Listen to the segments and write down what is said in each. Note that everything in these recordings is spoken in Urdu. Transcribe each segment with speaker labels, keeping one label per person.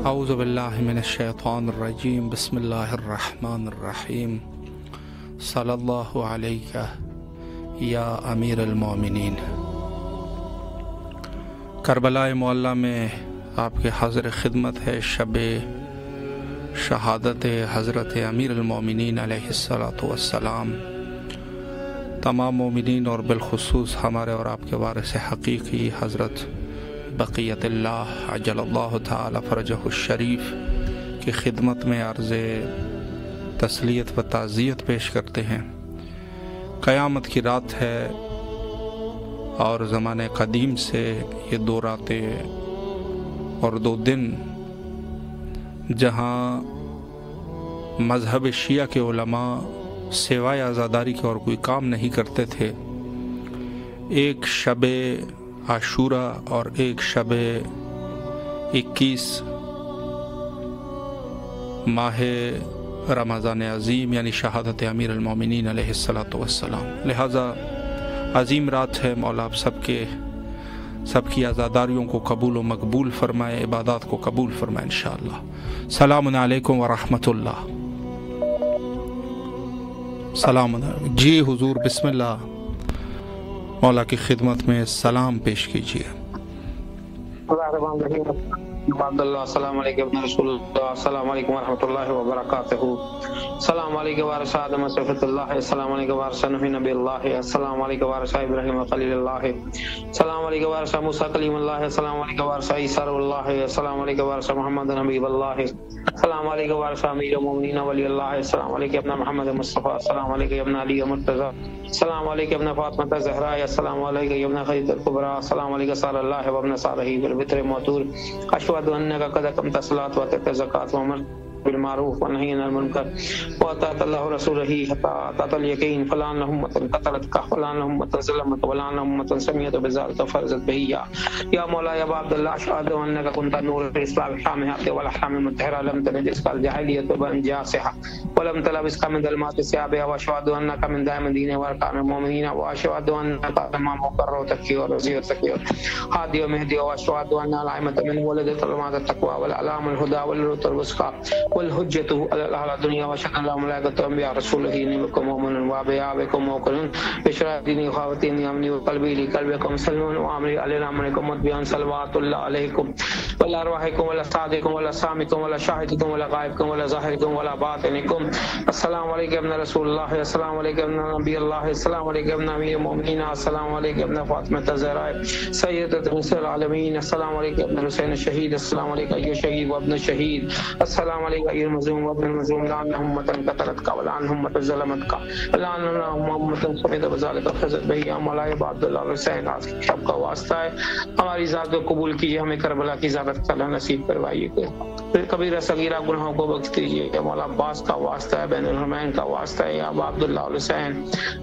Speaker 1: اعوذ باللہ من الشیطان الرجیم بسم اللہ الرحمن الرحیم صلی اللہ علیہ یا امیر المومنین۔ کربلا معلیٰ میں آپ کے حاضر خدمت ہے شب شہادت حضرت امیر المومنین علیہ الصلاۃ والسلام۔ تمام مومنین اور بالخصوص ہمارے اور آپ کے وارث حقیقی حضرت بقیت اللہ عجل اللہ تعالی فرجہ الشریف کی خدمت میں عرض تسلیت و تعزیت پیش کرتے ہیں۔ قیامت کی رات ہے اور زمانے قدیم سے یہ 2 راتیں اور 2 دن جہاں مذہب شیعہ کے علماء سوائے عزاداری کے اور کوئی کام نہیں کرتے تھے، ایک شب عاشورہ اور ایک شب 21 ماہ رمضان عظیم یعنی شہادت امیر المومنین علیہ الصلاۃ والسلام، لہذا عظیم رات ہے۔ مولا آپ سب کی عزاداریوں کو قبول و مقبول فرمائے، عبادات کو قبول فرمائے انشاءاللہ۔ السلام علیکم ورحمۃ اللہ۔ سلام جی حضور، بسم اللہ، مولا کی خدمت میں سلام پیش کیجیے۔
Speaker 2: عبداللہ السلام علیکم رسول اللہ، السلام علیکم ورحمۃ اللہ وبرکاتہ۔ السلام علیکم وارث آدم صفت اللہ، السلام علیکم وارث نوح نبی اللہ، السلام علیکم وارث ابراہیم خلیل اللہ، السلام علیکم وارث موسیٰ کلیم اللہ، السلام علیکم وارث عیسیٰ روح اللہ، السلام علیکم وارث محمد حبیب اللہ، السلام علیکم وارث امیر المومنین ولی اللہ، السلام علیکم ابن محمد مصطفیٰ، السلام علیکم ابن علی مرتضیٰ، السلام علیکم ابن فاطمہ زہرا، السلام علیکم ابن خدیجہ الکبریٰ، السلام علیکم صلی اللہ وابن صالح بالبتر موتور، اشهد انك قد اقمت الصلاة واتيت الزكاة وامرت بالمعروف ونهيت عن المنكر وأطعت الله ورسوله حتى أتاك اليقين، فلا أمة قتلتك ولا أمة ظلمتك ولا أمة سمعت بذلك فرزت به يا مولاي أبا عبد الله، أشهد أنك كنت نور الإسلام حامها والأحلام المطهرة، لم تنجسك الجاهلية بأنجاسها ولم تلبسك من ظلمات ثيابها، وأشهد أنك من دائم الدين وأركان المؤمنين، وأشهد أنك إمام مقررتك ورزيتك هادي ومهدي، وأشهد أن الأئمة من ولدت علماء التقوى والأعلام الهدى والرتب الوثقى والحجة على الدنيا، وأشهد أن الملائكة وأنبياء رسوله منكم مؤمن وبيابكم موقن بشرى ديني خواتيني أمني وقلبي لقلبكم سلم وأمري علينا منكم متبعا صلوات الله عليكم ولا أرواحكم ولا صادقكم ولا سامكم ولا شاهدكم ولا غائبكم ولا ظاهركم ولا باطنكم. السلام عليكم ابن رسول الله، السلام عليكم ابن نبي الله، السلام عليكم ابن أمير المؤمنين، السلام عليكم ابن فاطمة الزهراء سيدة نساء العالمين، السلام عليكم ابن حسين الشهيد، السلام عليكم أيها الشهيد وابن الشهيد، السلام عليكم أيها المظلوم وابن المظلوم، لعن أمة قتلتك ولعن أمة ظلمتك ولعن أمة سمعت بذلك فرزت به يا مولاي أبا عبد الله حسین۔ آج کی شب کا واسطہ ہے، ہماری ذات کو قبول کیجیے، ہمیں کربلا کی زیارت کرنا نصیب کروائیے، کبیرہ صغیرہ گناہوں کو بخش دیجیے، یا مولا عباس کا واسطہ ہے، بین الحرمین کا واسطہ ہے، یا ابا عبداللہ حسین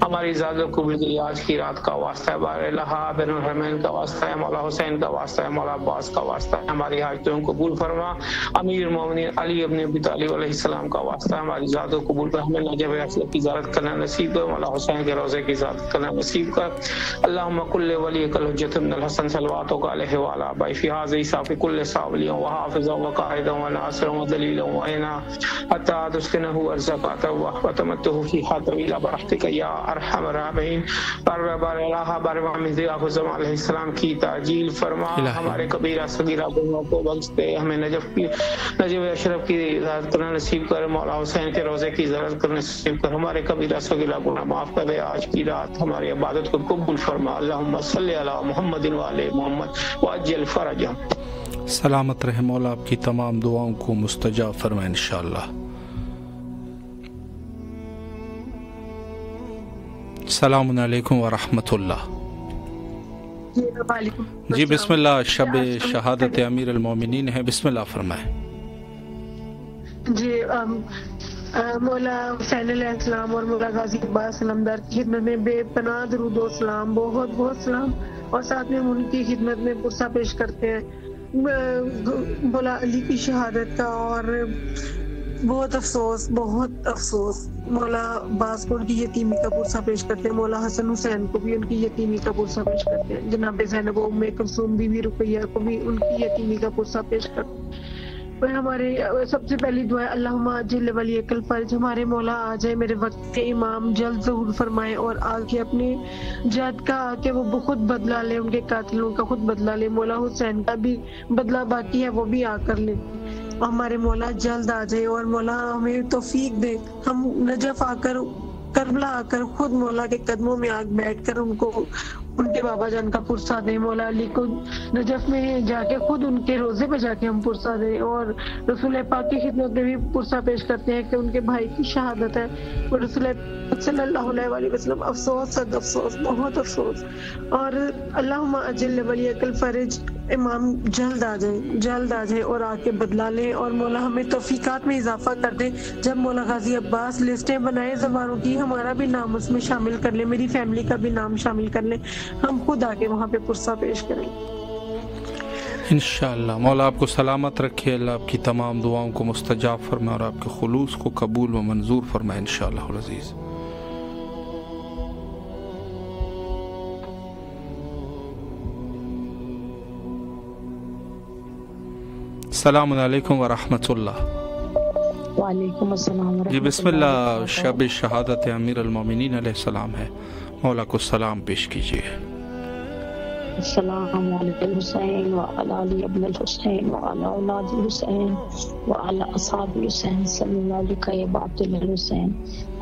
Speaker 2: ہماری ذات کو قبول کیجیے، آج کی رات کا واسطہ ہے، بار الہا بین الحرمین کا واسطہ ہے، مولا حسین کا واسطہ ہے، مولا عباس کا واسطہ ہے، ہماری حاجتوں کو قبول فرما، امیر المومنین علی ابن ابی طالب علیہ السلام کا واسطہ ہے، ہماری ذات کو قبول کر، ہمیں نجف افضل کی زیارت کرنا نصیب کر، مولا حسین کے روضے کی زیارت کرنا نصیب کر۔ اللہم کل ولیک الحجۃ بن الحسن صلواتک علیہ وعلی آبائہ فی ھذا صافی کل صاولی وحافظا وقائدا وناصرا ودلیلا وعینا حتی تسکنہ ارزقک وتمتع فیھا طویلا برحمتک یا ارحم الراحمین۔ بار الہ بار محمد اعظم علیہ السلام کی تعجیل فرما، ہمارے کبیرہ صغیرہ گناہوں کو بخش دے، ہمیں نجف اشرف کی زیارت کرنا نصیب کر، مولا حسین کے روضے کی زیارت کرنا نصیب کر، ہمارے کبیرہ صغیرہ گناہ معاف کر دے، آج کی رات ہماری عبادت کو قبول فرما۔ اللہم صلی علی محمد وعلی محمد وعجل فرجہم۔
Speaker 1: سلامت رہے مولا، آپ کی تمام دعاؤں کو مستجاب فرمائے انشاءاللہ۔ السلام علیکم ورحمۃ اللہ۔ جی بسم اللہ، شب شہادت امیر المومنین ہے، بسم اللہ فرمائے۔
Speaker 3: جی مولا حسین علیہ السلام اور مولا غازی عباس علمدار کی خدمت میں بے پناہ درود و سلام، بہت بہت سلام، اور ساتھ میں ان کی خدمت میں پرسہ پیش کرتے ہیں مولا علی کی شہادت کا، اور بہت افسوس مولا عباس کو ان کی یتیمی کا پرسہ پیش کرتے ہیں، مولا حسن حسین کو بھی ان کی یتیمی کا پرسہ پیش کرتے ہیں، جناب زینب ام کلثوم بی بی رقیہ کو بھی ان کی یتیمی کا پرسہ پیش کرتے ہیں۔ ہمارے سب سے پہلی دعا ہے اللہم اجل ولیک الفرج، ہمارے مولا آ جائے میرے وقت کے امام، جلد ظہور فرمائے اور آ کے اپنے جد کا آ کے وہ خود بدلہ لے، ان کے قاتلوں کا خود بدلہ لے، مولا حسین کا بھی بدلہ باقی ہے وہ بھی آ کر لے، ہمارے مولا جلد آ جائے اور مولا ہمیں توفیق دے، ہم نجف آ کر کربلا آ کر خود مولا کے قدموں میں آ بیٹھ کر ان کو ان کے بابا جان کا پرسہ دیں، مولا علی کو نجف میں جا کے خود ان کے روزے پہ جا کے ہم پرسہ دیں، اور رسول پاک کی خدمت میں بھی پرسہ پیش کرتے ہیں کہ ان کے بھائی کی شہادت ہے، اور رسول پاک صلی اللہ علیہ وسلم افسوس صد افسوس، بہت افسوس، اور اللہم اجل ولیک الفرج، امام جلد آ جائے اور آ کے بدلا لیں، اور مولا ہمیں توفیقات میں اضافہ کر دیں، جب مولا غازی عباس لسٹیں بنائے زبانوں کی ہمارا بھی نام اس میں شامل کر لیں، میری فیملی کا بھی نام شامل کر لیں، ہم خود آ کے وہاں پہ پرسہ پیش کریں
Speaker 1: انشاءاللہ۔ مولا آپ کو سلامت رکھے، اللہ آپ کی تمام دعاؤں کو مستجاب فرمائے اور آپ کے خلوص کو قبول و منظور فرمائے انشاءاللہ العزیز۔ السلام علیکم ورحمۃ اللہ۔
Speaker 4: وعلیکم السلام ورحمۃ
Speaker 1: جی بسم اللہ، شب شہادت امیر المومنین علیہ السلام ہے، مولا کو سلام پیش کیجیے۔
Speaker 4: السلام علیکم الحسین وعلی علی ابن الحسین وعلی اولاد الحسین وعلی اصحاب الحسین صلی اللہ علیہ یا بابت الحسین۔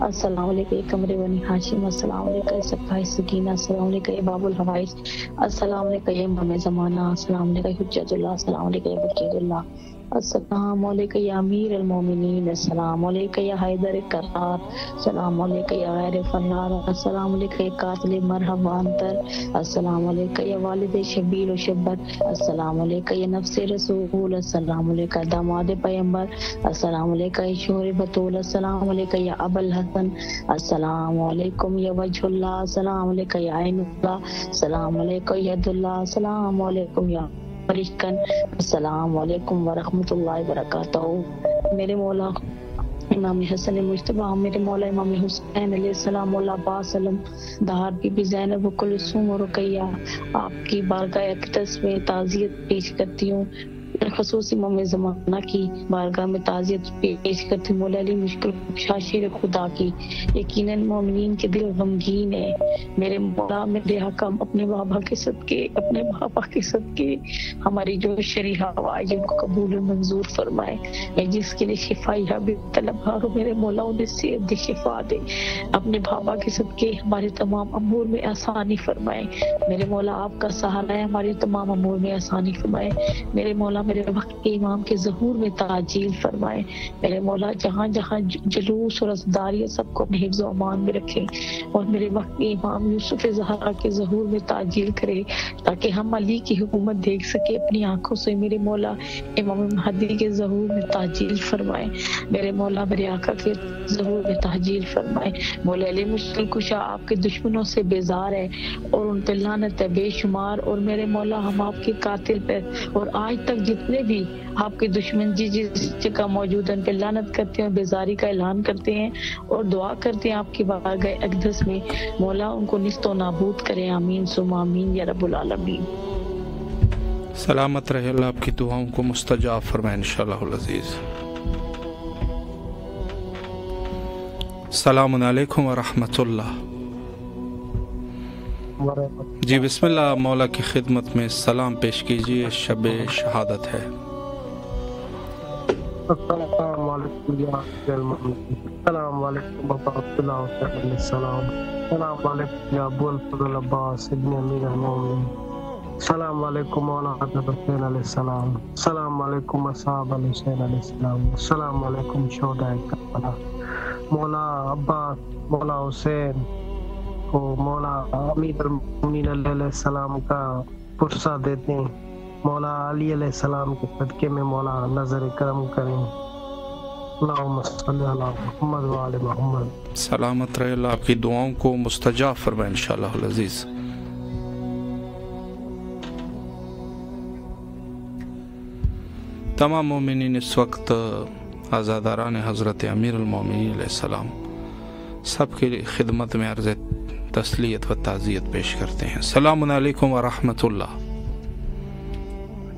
Speaker 4: السلام علیکم قمر بنی ہاشم، السلام علیکم صفحہ سکینہ، السلام علیکم باب الحوائج، السلام علیکم امام زمانہ، السلام علیکم حجت اللہ، السلام علیکم بقیت اللہ، السلام علیکم یا امیر المومنین، السلام علیکم یا حیدر کرار، السلام علیکم یا غیر فرار، السلام علیکم یا قاتل مرحب وانتر، السلام علیکم یا والد شبیل و شبت، السلام علیکم یا نفس رسول، السلام علیکم داماد پیغمبر، السلام علیکم یا شوہر بطول، السلام علیکم یا ابو الحسن، السلام علیکم یا وجہ اللہ، السلام علیکم یا عین اللہ، السلام علیکم یا ید اللہ، السلام علیکم یا فرشکن، السلام علیکم ورحمۃ اللہ وبرکاتہ۔ میرے مولا امام حسن مجتبیٰ، میرے مولا امام حسین علیہ السلام، مولا عباس علم دہار، بی بی زینب و کلثوم و رقیہ، آپ کی بارگاہ اقدس میں تعزیت پیش کرتی ہوں، خصوصی امام زمانہ کی بارگاہ میں تعزیت پیش کرتی ہوں، مولا علی مشکل شاشر خدا کی، یقیناً مومنین کے دل غمگین ہے، میرے مولا میرے حکم اپنے بابا کے صدقے ہماری جو شریح آواز ان کو قبول و منظور فرمائے، میں جس کے لیے شفائی حبیب طلبگار ہوں، میرے مولا انہیں صحت دے، شفا دے، اپنے بابا کے صدقے ہمارے تمام امور میں آسانی فرمائے، میرے مولا آپ کا سہارا ہے، ہماری تمام امور میں آسانی فرمائے، میرے مولا میرے وقت کے امام کے ظہور میں تعجیل فرمائے، میرے مولا جہاں جہاں جلوس اور ازداری سب کو اپنے حفظ و امان میں رکھے، اور میرے وقت کے امام یوسف زہرا کے ظہور میں تعجیل کرے تاکہ ہم علی کی حکومت دیکھ سکے اپنی آنکھوں سے، میرے مولا امام مہدی کے ظہور میں تعجیل فرمائے، میرے مولا میرے آقا کے ظہور میں تعجیل فرمائے، مولا علی مشکل کشا آپ کے دشمنوں سے بیزار ہے اور ان پہ لعنت ہے بے شمار، اور میرے مولا ہم آپ کے قاتل پہ اور آج تک جتنے بھی آپ کے دشمن جس جگہ موجود ہیں ان پہ لعنت کرتے ہیں، بیزاری کا اعلان کرتے ہیں اور دعا کرتے ہیں آپ کی بارگاہ اقدس میں، مولا ان کو نیست و نابود کرے، آمین ثم آمین یا رب العالمین۔
Speaker 1: سلامت رہے، اللہ آپ کی دعاؤں کو مستجاب فرمائے انشاءاللہ العزیز۔ السلام علیکم ورحمۃ اللہ۔ جی بسم اللہ، مولا کی خدمت میں سلام پیش کیجیے، شب شہادت ہے۔
Speaker 5: السلام علیکم، السلام علیکم علیہ السلام، السلام علیکم یا ابو الفضل عباس ابن امیر المومنین، السلام علیکم مولا حسین علیہ السلام، السلام علیکم اصحاب الحسین علیہ السلام، السلام علیکم شہداء کربلا، مولا عباس، مولا حسین کو مولا امیر المومنین علیہ السلام کا پرسہ دیتے ہیں، مولا علی علیہ السلام کے صدقے میں مولا نظر کرم کریں، اللہم صلی علی محمد وآل محمد۔
Speaker 1: سلامت رہے، اللہ آپ کی دعاؤں کو مستجاب فرمائے انشاءاللہ العزیز۔ تمام مومنین اس وقت عزاداران حضرت امیر المومنین علیہ السلام سب کی خدمت میں عرض تسلیت و تعزیت پیش کرتے ہیں۔ السلام علیکم ورحمۃ اللہ۔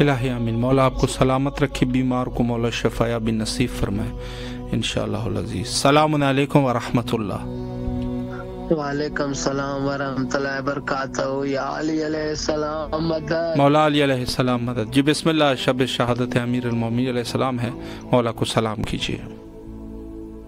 Speaker 1: الہی آمین. مولا آپ کو سلامت رکھے, بیمار کو مولا شفایا بھی نصیب فرمائے انشاءاللہ العزیز. السلام علیکم ورحمۃ اللہ.
Speaker 5: وعلیکم السلام ورحمۃ اللہ وبرکاتہ. یا علی علیہ السلام مدد.
Speaker 1: مولا علی علیہ السلام مدد. جی بسم اللہ. شب شہادت امیر المومنین علیہ السلام ہے, مولا کو سلام کیجیے.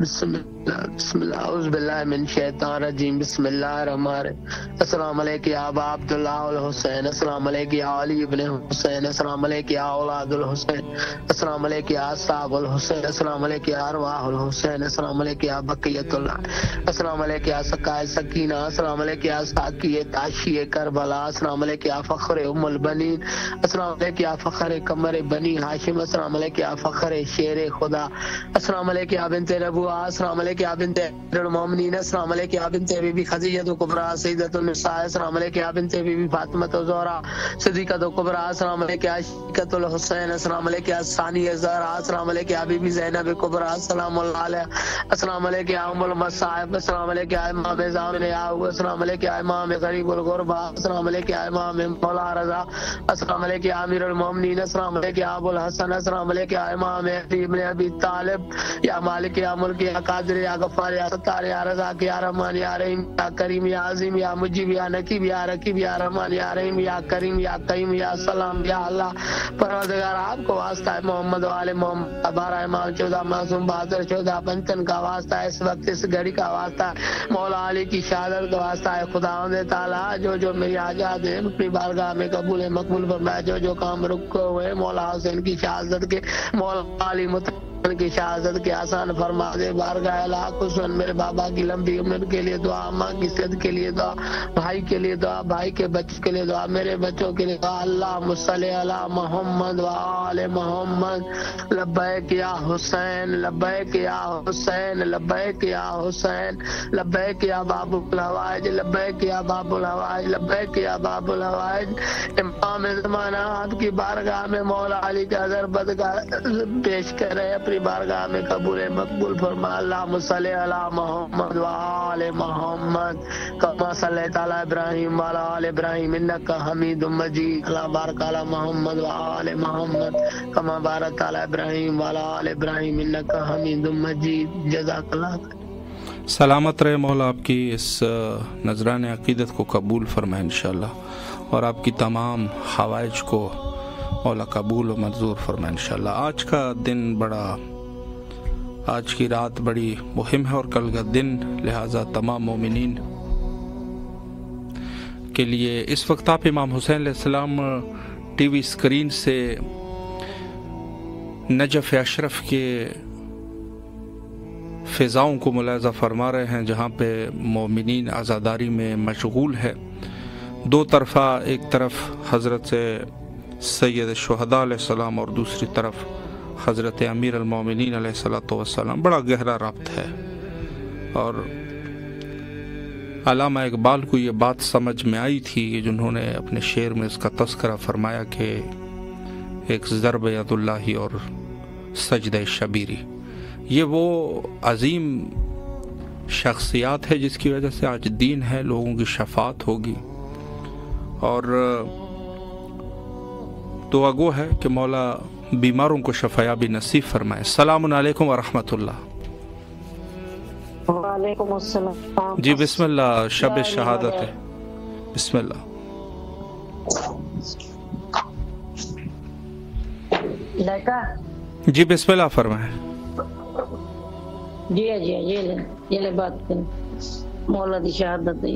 Speaker 5: بسم اللہ اعوذ باللہ من الشیطان الرجیم. بسم اللہ الرحمن الرحیم. السلام علیکم یا ابا عبداللہ الحسین. السلام علیکم یا علی ابن حسین. السلام علیکم یا اولاد الحسین. السلام علیکم یا اصحاب الحسین. السلام علیکم یا ارواح الحسین. السلام علیکم یا بقیت اللہ. السلام علیکم یا سقائے سکینہ. السلام علیکم یا ساقی تاشی کربلا. السلام علیکم یا فخر ام البنین. السلام علیکم یا فخر قمر بنی ہاشم. السلام علیکم یا فخر شیر خدا. السلام علیکم یا بنت نبوہ. السلام علیکم یا بنت امیر المومنین. السلام علیکم یا بنت بی بی خدیجہ کبریٰ سیدۃ النساء. السلام علیکم یا بنت بی بی فاطمہ زہرا صدیقہ کبریٰ. السلام علیکم یا عشیقۃ الحسین. السلام علیکم یا ثانیہ زہرا. السلام علیکم یا بی بی زینب کبریٰ سلام اللہ علیہ. السلام علیکم یا ام المصائب. السلام علیکم یا امام زامن یعقوب. السلام علیکم یا امام غریب الغربا. السلام علیکم یا امام مولا رضا. السلام علیکم یا امیر المومنین. السلام علیکم یا ابو الحسن. السلام علیکم یا امام علی ابن ابی طالب. یا مالک یا ملک یا قادر یا غفار یا ستار یا رزاق یا رحمان یا رحیم یا کریم یا عظیم یا مجیب یا نقیب یا رقیب یا رحمان یا رحیم یا کریم یا قیم یا سلام یا اللہ. پروردگار آپ کو واسطہ ہے محمد و آل محمد 12 امام 14 معصوم بہادر 14 پنچن کا واسطہ ہے, اس وقت اس گھڑی کا واسطہ ہے, مولا علی کی شہادت کا واسطہ ہے. خداوند تعالیٰ جو میری حاجات ہے اپنی بارگاہ میں قبول مقبول فرمائے. جو کام رکے ہوئے مولا حسین کی شہادت کے, مولا علی کی شہادت کے آسان فرما دے. بارگاہ اللہ حسین میرے بابا کی لمبی عمر کے لیے دعا, ماں کی صحت کے لیے دعا, بھائی کے لیے دعا, بھائی کے بچوں کے لیے دعا, میرے بچوں کے لیے دعا. اللہم صلی علی محمد و آل محمد. لبیک یا حسین, لبیک یا حسین, لبیک یا حسین, لبیک یا باب الحوائج, لبیک یا باب الحوائج, لبیک یا باب الحوائج. امام زمانہ آپ کی بارگاہ میں مولا علی کا ضربت پیش کرے, بارگاہ میں قبول مقبول فرما. اللہم صلی علی محمد و آل محمد کما صلیت علی ابراہیم و علی آل ابراہیم انک حمید مجید. اللہم بارک علی محمد و آل محمد کما بارکت علی ابراہیم و علی آل ابراہیم انک حمید مجید. جزاک اللہ.
Speaker 1: سلامت رہے. مولا آپ کی اس نذران عقیدت کو قبول فرمائے انشاءاللہ, اور آپ کی تمام حوائج کو مولا قبول و منظور فرمائے انشاءاللہ. آج کی رات بڑی مہم ہے اور کل کا دن, لہٰذا تمام مومنین کے لیے اس وقت آپ امام حسین علیہ السلام ٹی وی اسکرین سے نجف اشرف کے فضاؤں کو ملاحظہ فرما رہے ہیں, جہاں پہ مومنین عزاداری میں مشغول ہے. دو طرفہ, ایک طرف حضرت سید الشہداء علیہ السلام اور دوسری طرف حضرت امیر المومنین علیہ السلام. بڑا گہرا ربط ہے, اور علامہ اقبال کو یہ بات سمجھ میں آئی تھی جنہوں نے اپنے شعر میں اس کا تذکرہ فرمایا کہ ایک ضرب ید اللہ اور سجدہ شبیری. یہ وہ عظیم شخصیات ہے جس کی وجہ سے آج دین ہے, لوگوں کی شفاعت ہوگی, اور دعا گو ہے کہ مولا بیماروں کو شفایابی نصیب فرمائے. السلام علیکم ورحمۃ اللہ.
Speaker 4: وعلیکم السلام.
Speaker 1: جی بسم اللہ. شب شہادت ہے, بسم اللہ. جی بسم اللہ فرمائیں.
Speaker 4: جی یہ لے بات کریں. مولا دی شہادت ہے,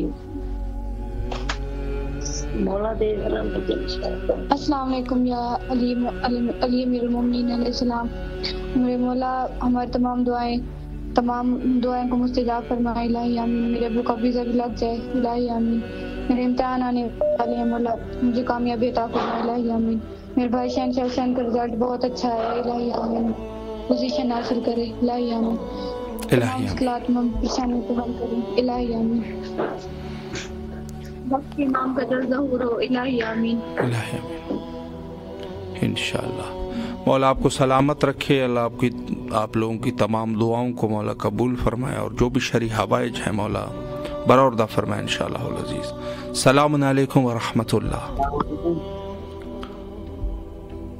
Speaker 4: مولا دے.
Speaker 6: السلام علیکم یا علی امیر المومنین علیہ السلام. میرے مولا ہماری تمام دعائیں کو مستجاب فرمائے الہی آمین. میرے ابو کا ویزا بھی لگ جائے الہی آمین. میرے امتحان آنے والے ہیں مولا, مجھے کامیابی عطا فرمائے الہی آمین. میرے بھائی شہنشاہ حسین کا رزلٹ بہت اچھا ہے الہی آمین. پوزیشن حاصل کرے الہی آمین. مشکلات میں پریشانی کو حل کرے الہی آمین. وقت امام کا درجہ ہو الہی آمین.
Speaker 1: الہی آمین انشاءاللہ. مولا آپ کو سلامت رکھے. اللہ آپ لوگوں کی تمام دعاؤں کو مولا قبول فرمائے, اور جو بھی شرعی حوائج ہیں مولا برآوردہ فرمائے انشاءاللہ العزیز. السلام علیکم ورحمۃ اللہ.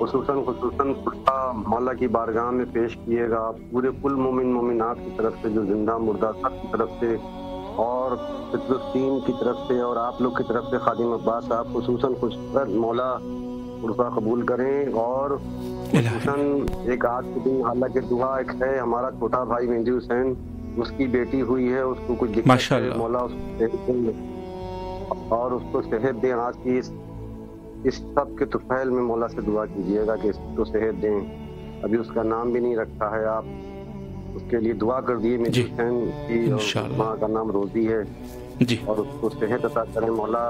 Speaker 7: خصوصاً مولا کی بارگاہ میں پیش کیے گا پورے کل مومن مومنات کی طرف سے، جو زندہ مردہ سب کی طرف سے اور فلسطین کی طرف سے اور آپ لوگ کی طرف سے خادم عباس صاحب خصوصاً مولا عرفہ قبول کریں۔ اور خصوصاً ایک آج کے دن حالانکہ دعا ایک ہے، ہمارا چھوٹا بھائی مہندی حسین، اس کی بیٹی ہوئی ہے، اس کو کچھ دقت ہے، مولا اس کو صحت دیں اور اس کو صحت دیں۔ آج کی اس سب کے طفیل میں مولا سے دعا کیجیے گا کہ اس کو صحت دیں۔ ابھی اس کا نام بھی نہیں رکھا ہے، آپ اس کے لیے دعا کر دیے مہندی حسین کی، ماں کا نام روزی ہے اور اس کو صحت عطا کریں مولا،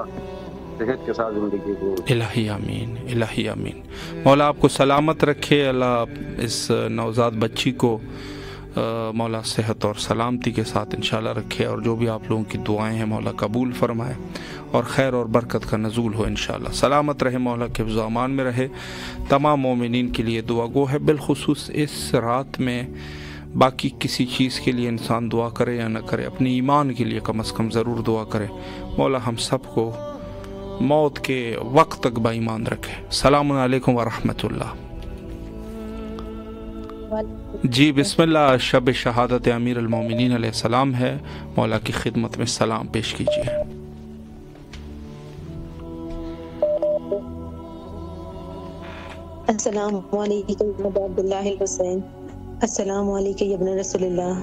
Speaker 7: صحت کے ساتھ زندگی دیں۔
Speaker 1: الہی آمین، الہی آمین۔ مولا آپ کو سلامت رکھے، اللہ اس نوزاد بچی کو مولا صحت اور سلامتی کے ساتھ انشاءاللہ رکھے، اور جو بھی آپ لوگوں کی دعائیں ہیں مولا قبول فرمائے اور خیر اور برکت کا نزول ہو انشاءاللہ۔ سلامت رہے، مولا کے حفظ و امان میں رہے۔ تمام مومنین کے لیے دعا گو ہے، بالخصوص اس رات میں باقی کسی چیز کے لیے انسان دعا کرے یا نہ کرے، اپنی ایمان کے لیے کم از کم ضرور دعا کرے۔ مولا ہم سب کو موت کے وقت تک با ایمان رکھے۔ السلام علیکم ورحمۃ اللہ۔ جی بسم اللہ، شب شہادت امیر المومنین علیہ السلام ہے، مولا کی خدمت میں سلام پیش کیجیے۔
Speaker 8: السلام علیکم عبداللہ الحسین، السلام علیکم ابن رسول اللہ،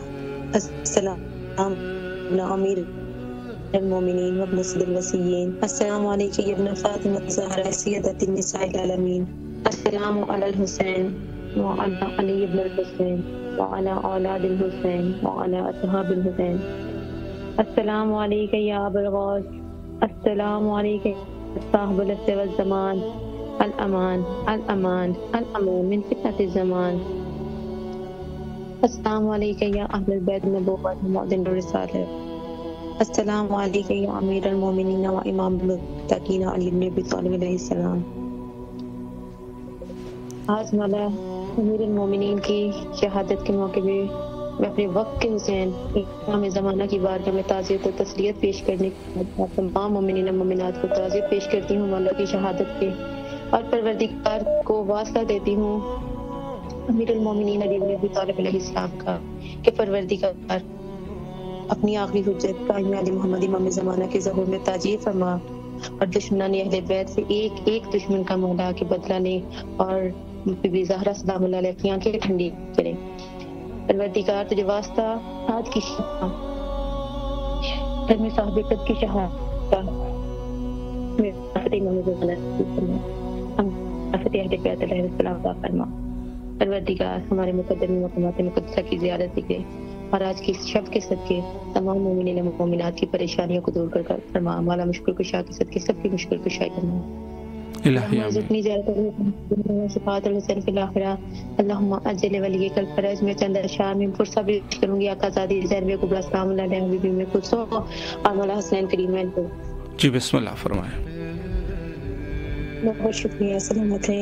Speaker 8: السلام ابن امیر المومنین وابن سید الوصیین، السلام علیکم ابن فاطمہ الزہرا سیدۃ النساء العالمین، السلام علی الحسین وعلی علی ابن الحسین وعلی اولاد الحسین وعلی اصحاب الحسین، السلام علیکم یا ابا الغوث، السلام علیکم صاحب العصر والزمان، الامان الامان الامان من فتنة الزمان، السلام علیکم یا اہل البیت النبوۃ ومعدن الرسالہ، السلام علیکم یا امیر المومنین و امام المتقین علی بن ابی طالب علیہ السلام۔ آج مولا امیر المومنین کی شہادت کے موقع پہ میں اپنے وقت کے حسین امام زمانہ کی بارگاہ میں تعزیت و تسلیت پیش کرنے کے بعد تمام مومنین و مومنات کو تعزیت پیش کرتی ہوں مولا کی شہادت کے، اور پروردگار کو واسطہ دیتی ہوں امیر المومنین علی بن ابی طالب علیہ السلام کا کہ پروردگار اپنی آخری حجت قائم علی محمد امام زمانہ کے ظہور میں تاجیل فرما، اور دشمنان اہل بیت سے ایک ایک دشمن کا مولا کے بدلہ لے، اور بی بی زہرا سلام اللہ علیہ کی آنکھیں ٹھنڈی کرے۔ پروردگار تجھے واسطہ آج کی میں صاحب قد کی شہادت پروردگار ہمارے مقدمی مقامات مقدسہ کی زیارت دکھے، اور آج کی شب کے صدقے تمام مومنین و مومنات کی پریشانیوں کو دور کر فرما، مولا مشکل کشا کے صدقے سب کی مشکل کشائی کرنا۔ اتنی زیادہ صفات الحسین فی الاخرہ، اللہم اجل ولی کل فرج۔ میں چند اشعار میں فرصہ بھی کروں گی آقا زادی زینب کبریٰ سلام اللہ علیہ حبیبی میں خود سو اور مولا حسین کریم میں کو۔
Speaker 1: جی بسم اللہ فرمائیں۔
Speaker 8: بہت شکریہ، سلامت ہے،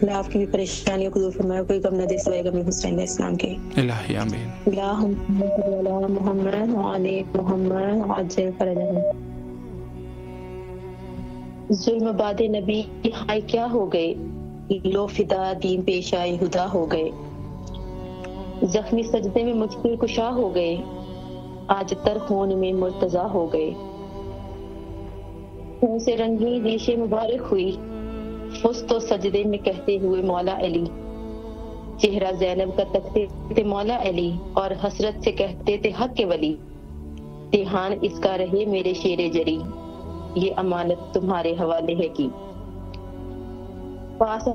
Speaker 8: اللہ آپ کی بھی پریشانیوں کو دور فرمائے، کوئی غم نہ دے سوائے غم حسین علیہ السلام کے۔
Speaker 1: الہی آمین۔
Speaker 8: اللہم صلی علی محمد وعلی محمد وعجل فرجہم۔ ظلم باد نبی ہائے کیا ہو گئے، لو فدا دین پیش آئے ہدا ہو گئے، زخمی سجدے میں مشکل کشا ہو گئے، آج تر خون میں مرتضی ہو گئے، خون سے رنگی ریش مبارک ہوئی، فست و سجدے میں کہتے ہوئے مولا علی، چہرہ زینب کا تکتے تھے مولا علی، اور حسرت سے کہتے تھے حق کے ولی، دیہان اس کا رہے میرے شیر جری، یہ امانت تمہارے حوالے ہے کی۔ پاس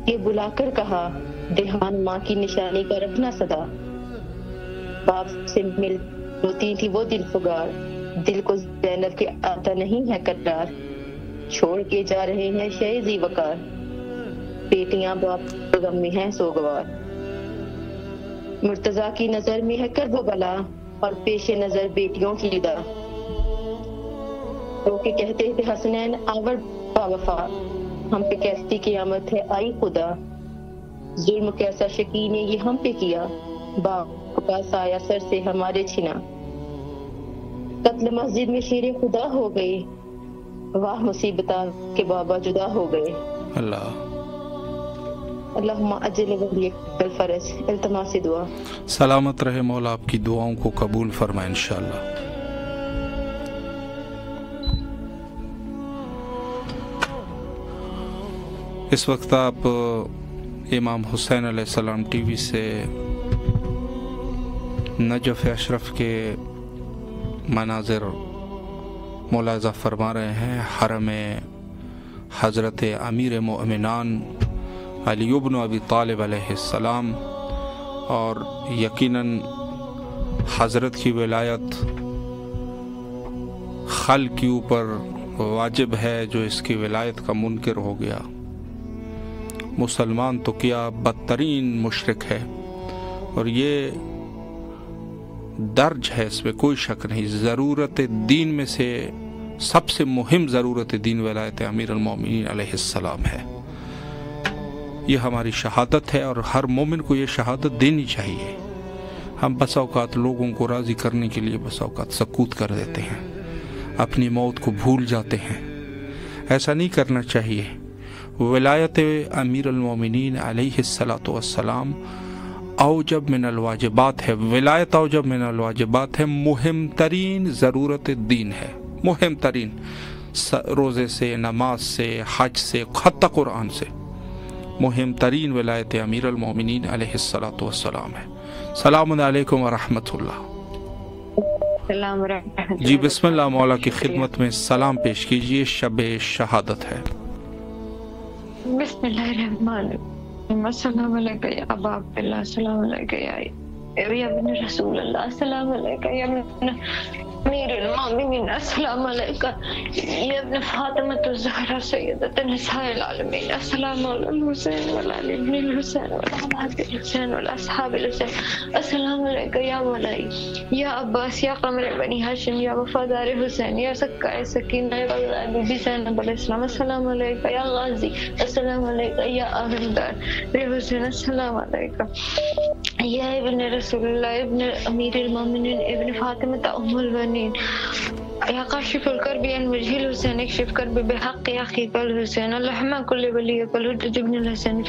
Speaker 8: یہ بلا کر کہا، دیہان ماں کی نشانی کا رکھنا صدا، باپ سے مل روتی تھی وہ دل فگار، دل کو زینب کے آتا نہیں ہے قرار، چھوڑ کے جا رہے ہیں شیزی وقار، بیٹیاں باپ غم میں ہیں سوگوار، مرتضیٰ کی نظر میں ہے کرب و بلا، اور پیش نظر بیٹیوں کی ردا، رو کے کہتے تھے حسنین آور باوفا، ہم پہ کیسی قیامت ہے آئی خدا، ظلم کیسا شکی نے یہ ہم پہ کیا، باپ کا سایہ سر سے ہمارے چھنا، قتل مسجد میں شیر خدا ہو گئی، واہ مصیبتہ کہ بابا جدا ہو گئے۔ اللہم اجل ولی الفرج، التماس دعا۔
Speaker 1: سلامت رہے مولا، آپ کی دعاؤں کو قبول فرمائے انشاءاللہ۔ اس وقت آپ امام حسین علیہ السلام ٹی وی سے نجف اشرف کے مناظر ملاحظہ فرما رہے ہیں۔ حرم حضرت امیر مومنان علی بن ابی طالب علیہ السلام، اور یقیناً حضرت کی ولایت خلق کے اوپر واجب ہے، جو اس کی ولایت کا منکر ہو گیا مسلمان تو کیا بدترین مشرک ہے، اور یہ درج ہے، اس میں کوئی شک نہیں۔ ضرورت دین میں سے سب سے مہم ضرورت دین ولایت امیر المومنین علیہ السلام ہے۔ یہ ہماری شہادت ہے، اور ہر مومن کو یہ شہادت دینی چاہیے۔ ہم بس اوقات لوگوں کو راضی کرنے کے لیے بس اوقات سکوت کر دیتے ہیں، اپنی موت کو بھول جاتے ہیں۔ ایسا نہیں کرنا چاہیے۔ ولایت امیر المومنین علیہ الصلاۃ والسلام اوجب من الواجبات ہے، ولایت اوجب من الواجبات ہے، مہم ترین ضرورت دین ہے، مہم ترین، روزے سے، نماز سے، حج سے، حتی قرآن سے مہم ترین ولایت امیر المومنین علیہ الصلاۃ والسلام ہے۔ السلام علیکم ورحمۃ اللہ۔ جی بسم اللہ، مولا کی خدمت میں سلام پیش کیجئے، شب شہادت ہے۔
Speaker 6: بسم اللہ الرحمن الرحیم، السلام علیکم یا ابا عبداللہ، السلام علیکم یا ابن رسول اللہ، السلام علیکم یا ابن امیر المومنین، السلام علیکم یا ابن فاطمۃ الزہرا سیدۃ نساء العالمین، السلام علی الحسین وعلی ابن الحسین وعلی الحسین وعلی اصحاب الحسین، السلام علیکم یا مولائی یا عباس یا قمر بنی ہاشم یا وفادار حسین یا سکائے سکینہ یا بی بی زینب علیہ السلام، السلام علیکم یا غازی، السلام علیکم یا آہمدار حسین، السلام علیکم یا ابن رسول اللہ، ابن امیر المومنین، ابن فاطمہ ام البنین، یا کاشف الکرب عن وجه الحسین، اکشف کرب بحق اخیک الحسین، اللہم کل ولیک الحجۃ ابن الحسین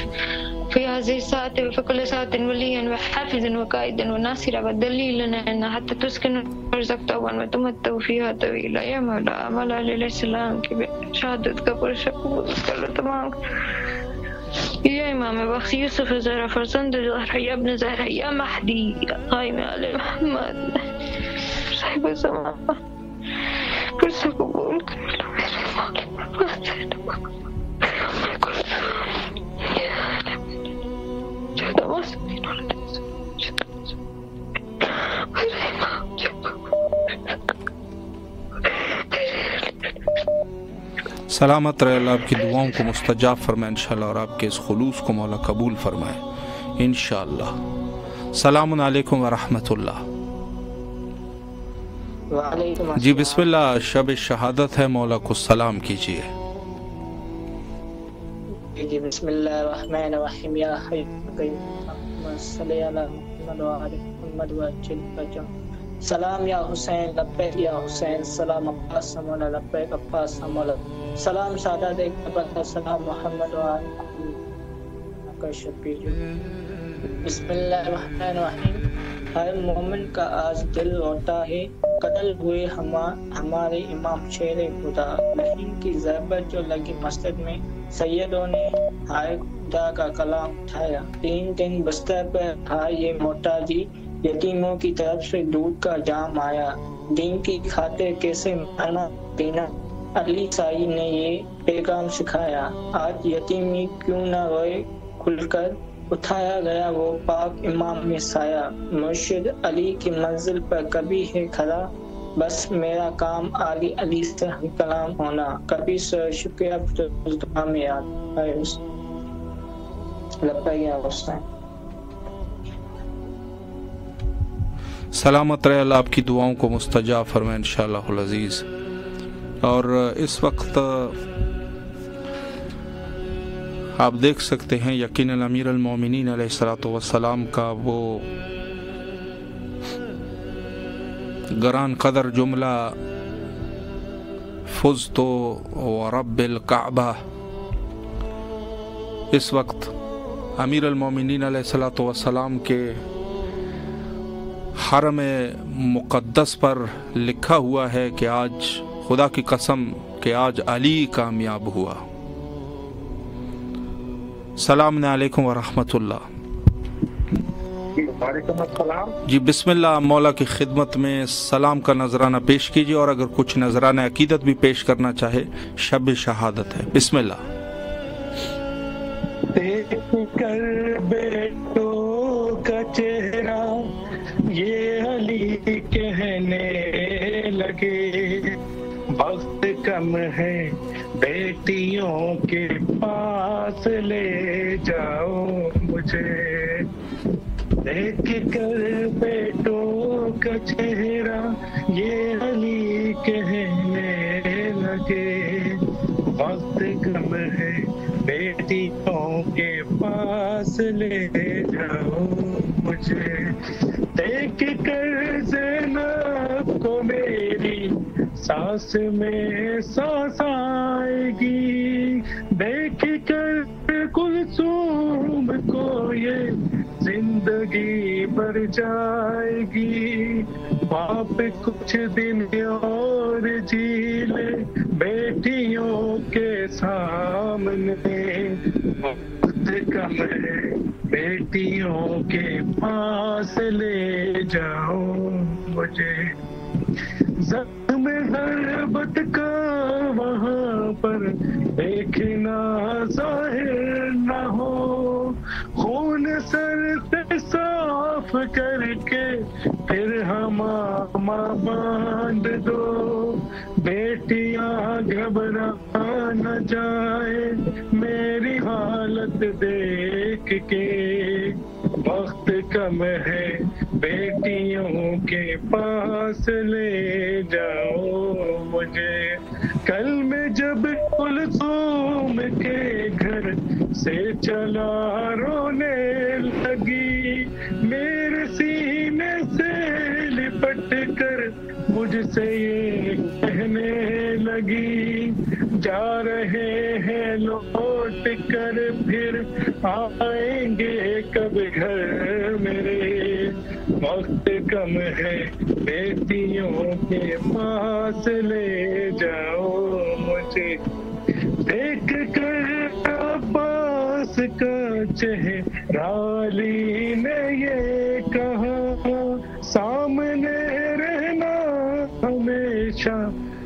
Speaker 6: فی هذه الساعة وفي كل ساعة وليا وحافظا وقائدا وناصرا ودليلا حتى تسكن ارزقت وتمتع فيها طويلا، یا مولا مولا علیہ السلام کی شہادت کا پرچہ قبول کر لو تمام، یا امام وقت یوسف زہرا فرزند زہرا یا ابن زہرا یا مہدی یا قائم علی محمد صاحب الزمان، پرچہ قبول کر لو میرے مولا۔
Speaker 1: سلامت رہے، اللہ آپ کی دعاؤں کو مستجاب فرمائے انشاءاللہ، اور آپ کے اس خلوص کو مولا قبول فرمائے انشاءاللہ۔ السلام علیکم ورحمۃ اللہ۔ جی بسم اللہ، شب شہادت ہے، مولا کو سلام کیجیے۔
Speaker 9: جی بسم اللہ الرحمن الرحیم، یا حی قیوم صلی علی محمد و علی محمد وعجل فرجہ، سلام یا حسین لبیک یا حسین، سلام عباس مولا لبیک عباس مولا، سلام سعادت ایک نبت، سلام محمد و علی محمد کا شبیر۔ بسم اللہ الرحمن الرحیم، ہر مومن کا آج دل روتا ہے، قتل ہوئے ہمارے امام شیر خدا، رحیم کی ضربت جو لگی مسجد میں، سیدوں نے ہائے خدا کا کلام اٹھایا، 3 دن بستر پر تھا یہ موٹا جی، یتیموں کی طرف سے دودھ کا جام آیا، دین کی خاطر کیسے کھانا پینا، علی سائی نے یہ پیغام سکھایا، آج یتیمی کیوں نہ روئے کھل کر، اٹھایا گیا وہ پاک امام میں سایہ، مرشد علی کی منزل پر کبھی ہے کھڑا، بس میرا کام علی علی سے ہم کلام ہونا، کبھی سر شکریہ دعا میں یاد آئے لبیک حسین۔
Speaker 1: سلامت رہے، اللہ آپ کی دعاؤں کو مستجاب فرمائے انشاءاللہ العزیز۔ اور اس وقت آپ دیکھ سکتے ہیں یقیناً امیر المومنین علیہ الصلوۃ والسلام کا وہ گران قدر جملہ فزت ورب الکعبہ اس وقت امیر المومنین علیہ الصلوۃ والسلام کے حرم مقدس پر لکھا ہوا ہے کہ آج خدا کی قسم کہ آج علی کامیاب ہوا۔ السلام علیکم ورحمۃ اللہ۔
Speaker 10: وعلیکم السلام۔
Speaker 1: جی بسم اللہ، مولا کی خدمت میں سلام کا نذرانہ پیش کیجیے، اور اگر کچھ نذرانہ عقیدت بھی پیش کرنا چاہے، شب شہادت ہے، بسم اللہ۔
Speaker 10: دیکھ کر بیٹوں کا چہرہ یہ علی کہنے لگے، وقت کم ہے بیٹیوں کے پاس لے جاؤ مجھے۔ دیکھ کر بیٹوں کا چہرہ یہ علی کہنے لگے، وقت کم ہے بیٹیوں کے پاس لے جاؤ مجھے۔ دیکھ کر زینب کو میری سانس میں سانس آئے گی، دیکھ کر کلثوم کو یہ زندگی بھر جائے گی۔ باپ کچھ دن اور جی لے بیٹیوں کے سامنے، وقت کم ہے بیٹیوں کے پاس لے جاؤ مجھے۔ زخم ضربت کا وہاں پر دیکھنا ظاہر نہ ہو، خون سر سے صاف کر کے پھر حمامہ باندھ دو، بیٹیاں گھبرا نہ جائے میری حالت دیکھ کے، وقت کم ہے بیٹیوں کے پاس لے جاؤ مجھے۔ کل میں جب کلثوم کے گھر سے چلا رونے لگی، میرے سینے سے لپٹ کر مجھ سے یہ کہنے لگی، جا رہے ہیں لوٹ کر پھر آئیں گے کب گھر میرے، وقت کم ہے بیٹیوں کے پاس لے جاؤ مجھے۔ دیکھ کر عباس کا چہرہ علی نے یہ کہا، سامنے رہنا ہمیشہ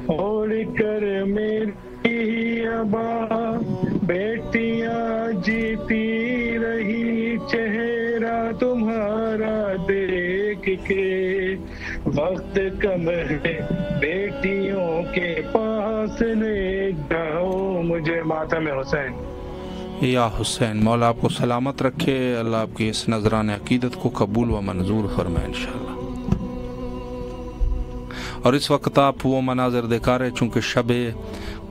Speaker 10: اوڑھ کر میری عبا، بیٹیاں جیتی رہی چہرہ تمہارا دیکھ کے، وقت کم ہے بیٹیوں کے پاس لے جاؤ مجھے۔ ماتم حسین۔
Speaker 1: یا حسین، مولا آپ کو سلامت رکھے، اللہ آپ کی اس نذران عقیدت کو قبول و منظور فرمائے انشاءاللہ۔ اور اس وقت آپ وہ مناظر دکھا رہے، چونکہ شب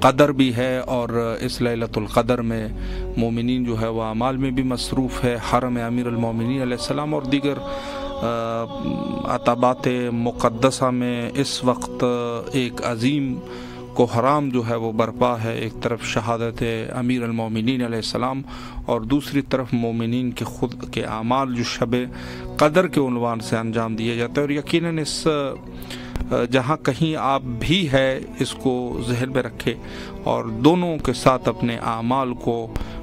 Speaker 1: قدر بھی ہے، اور اس لیلۃ القدر میں مومنین جو ہے وہ اعمال میں بھی مصروف ہے۔ حرم امیر المومنین علیہ السلام اور دیگر عتبات مقدسہ میں اس وقت ایک عظیم کوہرام جو ہے وہ برپا ہے، ایک طرف شہادت امیر المومنین علیہ السلام اور دوسری طرف مومنین کے خود کے اعمال جو شب قدر کے عنوان سے انجام دیے جاتے ہیں۔ اور یقیناً اس جہاں کہیں آپ بھی ہے اس کو ذہن میں رکھے اور دونوں کے ساتھ اپنے اعمال کو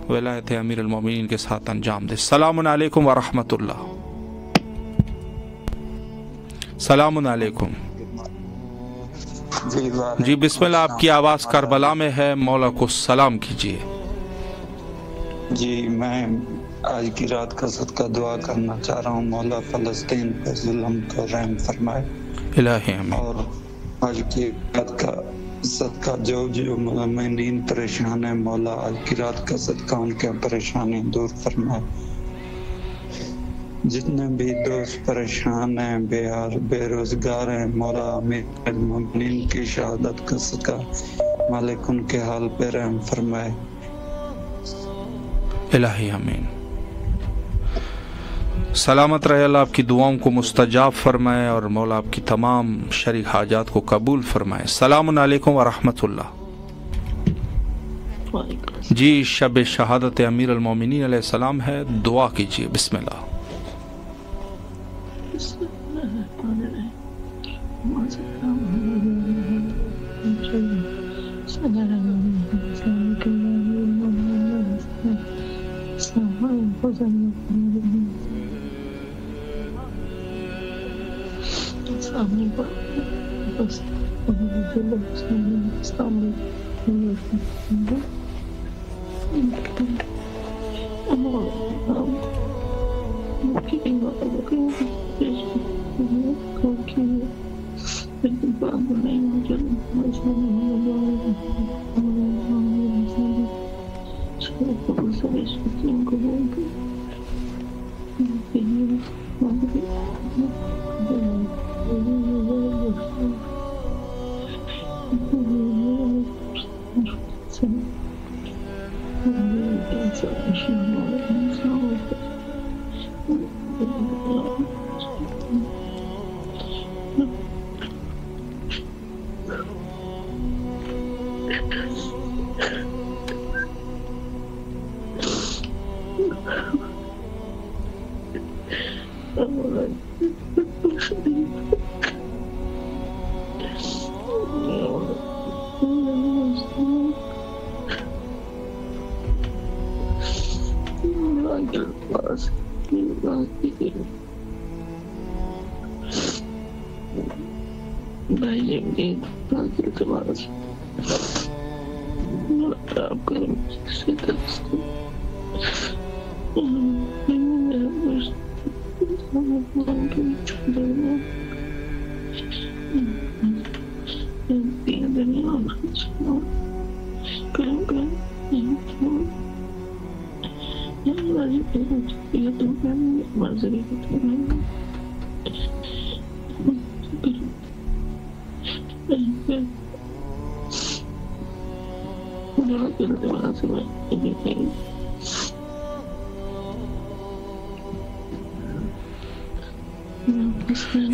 Speaker 1: ولایت امیر المومنین کے ساتھ انجام دے۔ السلام علیکم ورحمۃ اللہ۔ السلام علیکم۔ جی بسم اللہ، آپ کی آواز کربلا میں ہے، مولا کو سلام کیجیے۔
Speaker 11: جی میں آج کی رات کا صدقہ دعا کرنا چاہ رہا ہوں، مولا فلسطین پہ ظلم کو رحم فرمائے
Speaker 1: الہی آمین۔
Speaker 11: اور آج کی رات کا صدقہ جو مومنین پریشان ہیں، مولا آج کی رات کا صدقہ ان کے پریشانی دور فرمائے۔ جتنے بھی دوست پریشان ہیں، بے روزگار ہیں، مولا امیر المومنین کی شہادت کا صدقہ مالک ان کے حال پہ رحم فرمائے۔
Speaker 1: الہی آمین۔ سلامت رہے، اللہ آپ کی دعاؤں کو مستجاب فرمائے اور مولا آپ کی تمام شرعی حاجات کو قبول فرمائے۔ السلام علیکم ورحمۃ اللہ۔ جی شب شہادت امیر المومنین علیہ السلام ہے، دعا کیجیے، بسم اللہ۔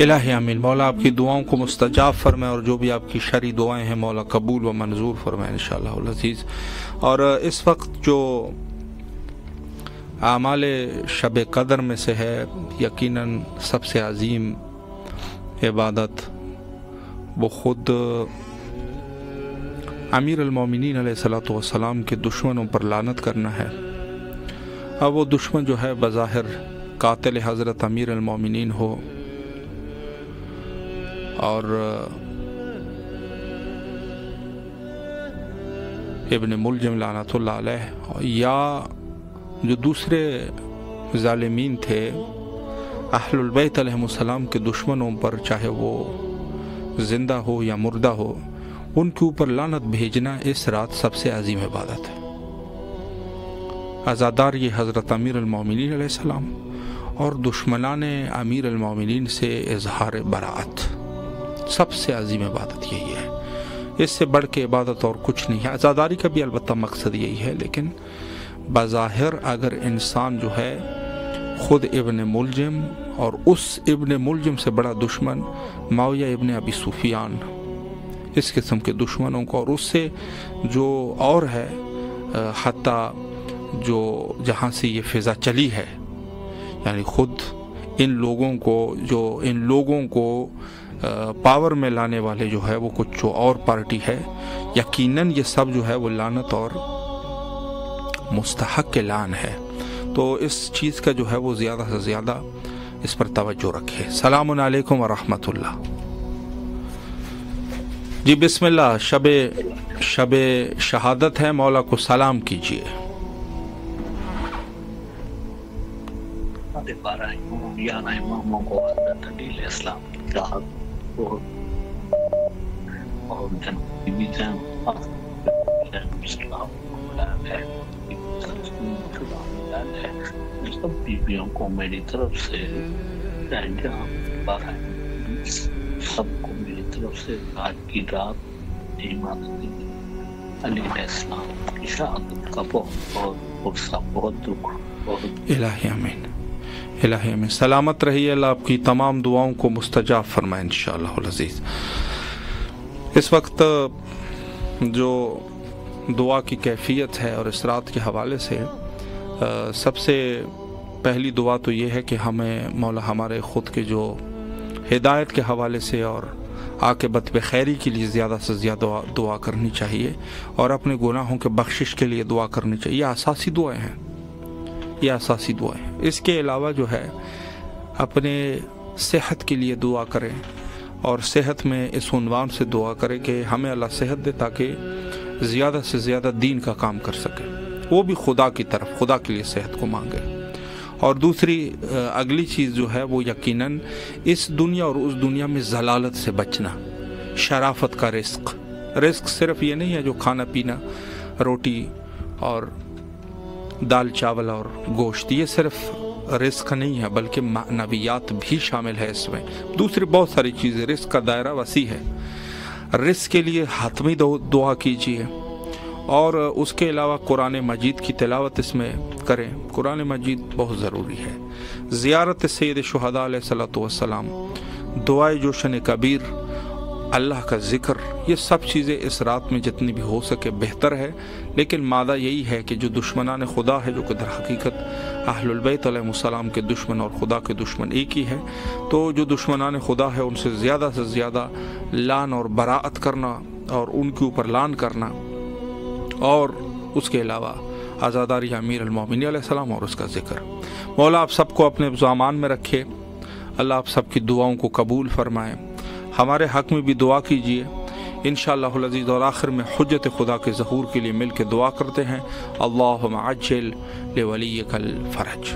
Speaker 1: الہی آمین۔ مولا آپ کی دعاؤں کو مستجاب فرمائے اور جو بھی آپ کی شرعی دعائیں ہیں مولا قبول و منظور فرمائے انشاءاللہ العزیز۔ اور اس وقت جو اعمال شب قدر میں سے ہے، یقیناً سب سے عظیم عبادت وہ خود امیر المومنین علیہ الصلوۃ والسلام کے دشمنوں پر لعنت کرنا ہے۔ اب وہ دشمن جو ہے بظاہر قاتل حضرت امیر المومنین ہو اور ابن ملجم لعنت اللہ علیہ، یا جو دوسرے ظالمین تھے اہل البیت علیہ السلام کے دشمنوں پر، چاہے وہ زندہ ہو یا مردہ ہو، ان کے اوپر لعنت بھیجنا اس رات سب سے عظیم عبادت ہے۔ عزادار یہ حضرت امیر المومنین علیہ السلام اور دشمنان امیر المومنین سے اظہار براءت، سب سے عظیم عبادت یہی ہے۔ اس سے بڑھ کے عبادت اور کچھ نہیں ہے۔ عزاداری کا بھی البتہ مقصد یہی ہے، لیکن بظاہر اگر انسان جو ہے خود ابن ملجم اور اس ابن ملجم سے بڑا دشمن معاویہ ابن ابی سفیان، اس قسم کے دشمنوں کو، اور اس سے جو اور ہے حتیٰ جو جہاں سے یہ فضا چلی ہے، یعنی خود ان لوگوں کو پاور میں لانے والے جو ہے وہ کچھ جو اور پارٹی ہے، یقیناً یہ سب جو ہے وہ لعنت اور مستحق لعن ہے۔ تو اس چیز کا جو ہے وہ زیادہ سے زیادہ اس پر توجہ رکھے۔ السلام علیکم ورحمۃ اللہ۔ جی بسم اللہ، شب شہادت ہے، مولا کو سلام کیجیے۔
Speaker 12: یاد ہے. سب بیویوں کو میری طرف سے سب کو میری طرف سے آج کی رات عبادت علی علیہ السلام کی شہادت کا بہت بہت غصہ، بہت دکھ، بہت
Speaker 1: الہی آمین. الہی آمین. سلامت رہیے. اللہ آپ کی تمام دعاؤں کو مستجاب فرمائے انشاءاللہ العزیز. اس وقت جو دعا کی کیفیت ہے اور اس رات کے حوالے سے سب سے پہلی دعا تو یہ ہے کہ ہمیں مولا ہمارے خود کے جو ہدایت کے حوالے سے اور عاقبت بخیری کے لیے زیادہ سے زیادہ دعا کرنی چاہیے، اور اپنے گناہوں کے بخشش کے لیے دعا کرنی چاہیے. یہ اساسی دعائیں ہیں، یہ اساسی دعائیں. اس کے علاوہ جو ہے اپنے صحت کے لیے دعا کریں، اور صحت میں اس عنوان سے دعا کریں کہ ہمیں اللہ صحت دے تاکہ زیادہ سے زیادہ دین کا کام کر سکے. وہ بھی خدا کی طرف، خدا کے لیے صحت کو مانگے. اور دوسری اگلی چیز جو ہے وہ یقیناً اس دنیا اور اس دنیا میں ضلالت سے بچنا. شرافت کا رزق. رزق صرف یہ نہیں ہے جو کھانا پینا، روٹی اور دال چاول اور گوشت، یہ صرف رزق نہیں ہے بلکہ معنویات بھی شامل ہے اس میں. دوسری بہت ساری چیزیں. رزق کا دائرہ وسیع ہے. رزق کے لیے حتمی دعا کیجیے، اور اس کے علاوہ قرآن مجید کی تلاوت اس میں کریں. قرآن مجید بہت ضروری ہے. زیارت سید شہداء علیہ الصلوۃ والسلام، دعائے جوشن کبیر، اللہ کا ذکر، یہ سب چیزیں اس رات میں جتنی بھی ہو سکے بہتر ہے. لیکن مادہ یہی ہے کہ جو دشمنان خدا ہے، جو کہ در حقیقت اہل البیت علیہ السلام کے دشمن اور خدا کے دشمن ایک ہی ہے، تو جو دشمنان خدا ہے ان سے زیادہ لعن اور براءت کرنا اور ان کے اوپر لعن کرنا، اور اس کے علاوہ عزاداری امیر المومنین علیہ السلام اور اس کا ذکر. مولا آپ سب کو اپنے ضامان میں رکھے. اللہ آپ سب کی دعاؤں کو قبول فرمائے. ہمارے حق میں بھی دعا کیجیے انشاءاللہ العزیز. اور آخر میں حجت خدا کے ظہور کے لیے مل کے دعا کرتے ہیں. اللہم عجل لولیک الفرج.